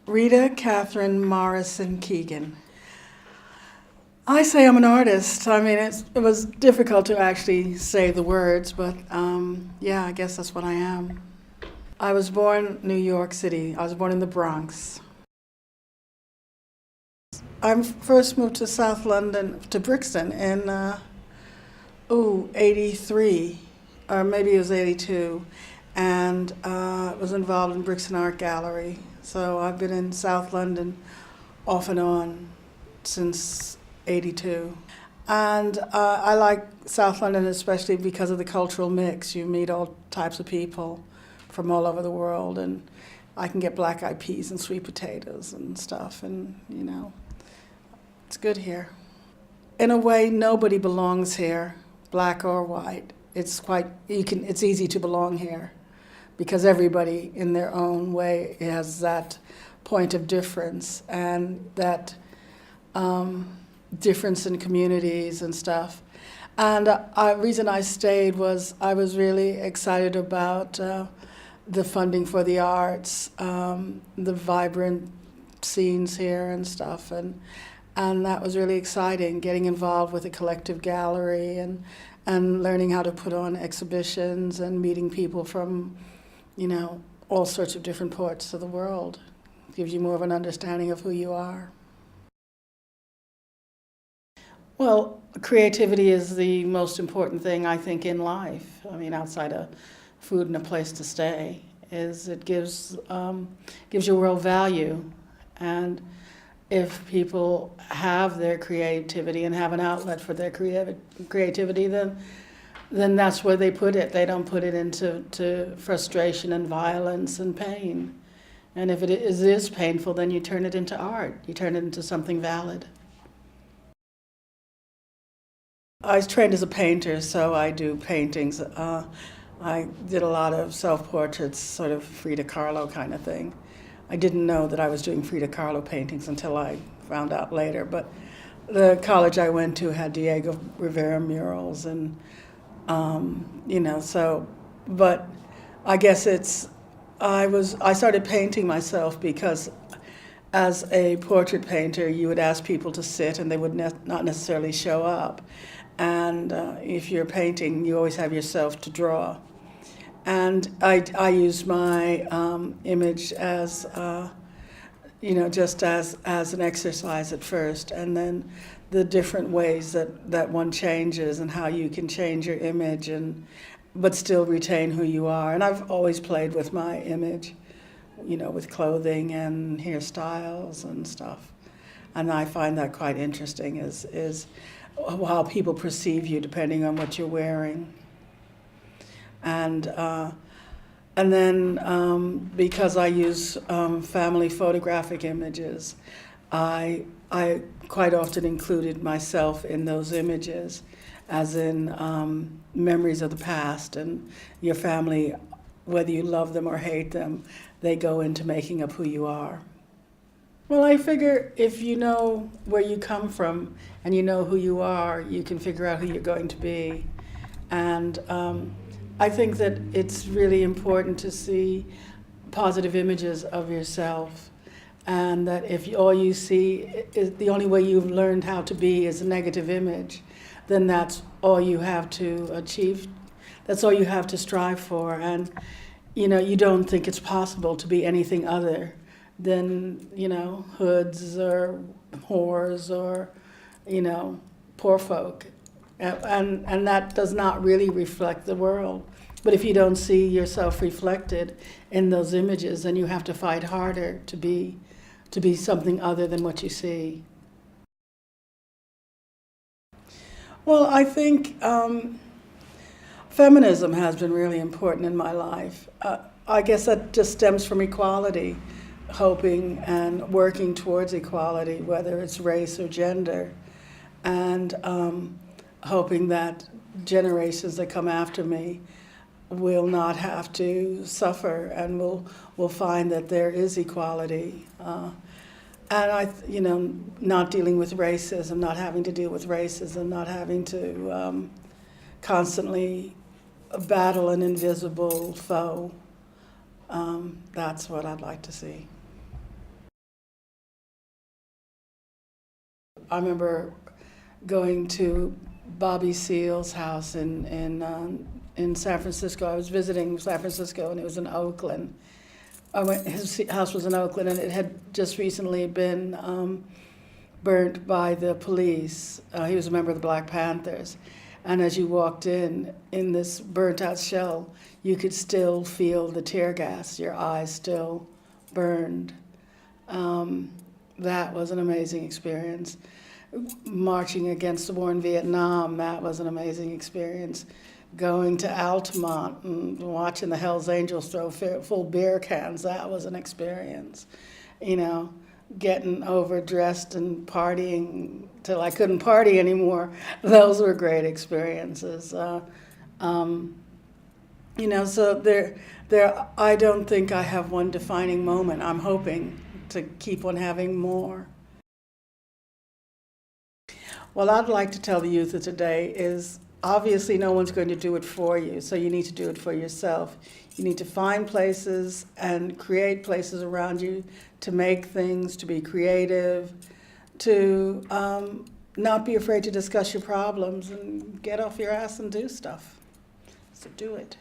Rita Catherine Morrison Keegan. I say I'm an artist. I mean, it was difficult to actually say the words, but yeah, I guess that's what I am. I was born in New York City. I was born in the Bronx. I first moved to South London, to Brixton in, 83, or maybe it was 82, and was involved in Brixton Art Gallery. So I've been in South London off and on since 82. And I like South London especially because of the cultural mix. You meet all types of people from all over the world, and I can get black-eyed peas and sweet potatoes and stuff, and it's good here. In a way, nobody belongs here, black or white. It's easy to belong here because everybody in their own way has that point of difference and that difference in communities and stuff. And the reason I stayed was I was really excited about the funding for the arts, the vibrant scenes here and stuff, and that was really exciting, getting involved with a collective gallery and learning how to put on exhibitions and meeting people from, all sorts of different parts of the world. It gives you more of an understanding of who you are. Well, creativity is the most important thing, I think, in life. I mean, outside of food and a place to stay, is it gives your world value. And if people have their creativity and have an outlet for their creativity, then that's where they put it. They don't put it into frustration and violence and pain. And if it is painful, then you turn it into art. You turn it into something valid. I was trained as a painter, so I do paintings. I did a lot of self-portraits, sort of Frida Kahlo kind of thing. I didn't know that I was doing Frida Kahlo paintings until I found out later, but the college I went to had Diego Rivera murals, and but I guess I started painting myself because as a portrait painter, you would ask people to sit and they would not necessarily show up. And if you're painting, you always have yourself to draw. And I used my image as, just as an exercise at first, and then the different ways that one changes and how you can change your image but still retain who you are. And I've always played with my image, with clothing and hairstyles and stuff. And I find that quite interesting is how people perceive you depending on what you're wearing. And then because I use family photographic images, I quite often included myself in those images, as in memories of the past, and your family, whether you love them or hate them, they go into making up who you are. Well, I figure if you know where you come from and you know who you are, you can figure out who you're going to be. And I think that it's really important to see positive images of yourself, and that if all you see is the only way you've learned how to be is a negative image, then that's all you have to achieve. That's all you have to strive for. And you don't think it's possible to be anything other than hoods or whores or poor folk, and that does not really reflect the world. But if you don't see yourself reflected in those images, then you have to fight harder to be something other than what you see. Well, I think feminism has been really important in my life. I guess that just stems from equality, hoping and working towards equality, whether it's race or gender, and hoping that generations that come after me will not have to suffer and will find that there is equality. And not dealing with racism, not having to deal with racism, not having to constantly battle an invisible foe. That's what I'd like to see. I remember going to Bobby Seale's house in San Francisco. I was visiting San Francisco, and it was in Oakland. His house was in Oakland, and it had just recently been burnt by the police. He was a member of the Black Panthers. And as you walked in this burnt out shell, you could still feel the tear gas. Your eyes still burned. That was an amazing experience. Marching against the war in Vietnam, that was an amazing experience. Going to Altamont and watching the Hells Angels throw full beer cans, that was an experience. You know, getting overdressed and partying till I couldn't party anymore, those were great experiences. You know, so I don't think I have one defining moment. I'm hoping to keep on having more. What I'd like to tell the youth of today is obviously no one's going to do it for you, so you need to do it for yourself. You need to find places and create places around you to make things, to be creative, to not be afraid to discuss your problems and get off your ass and do stuff. So do it.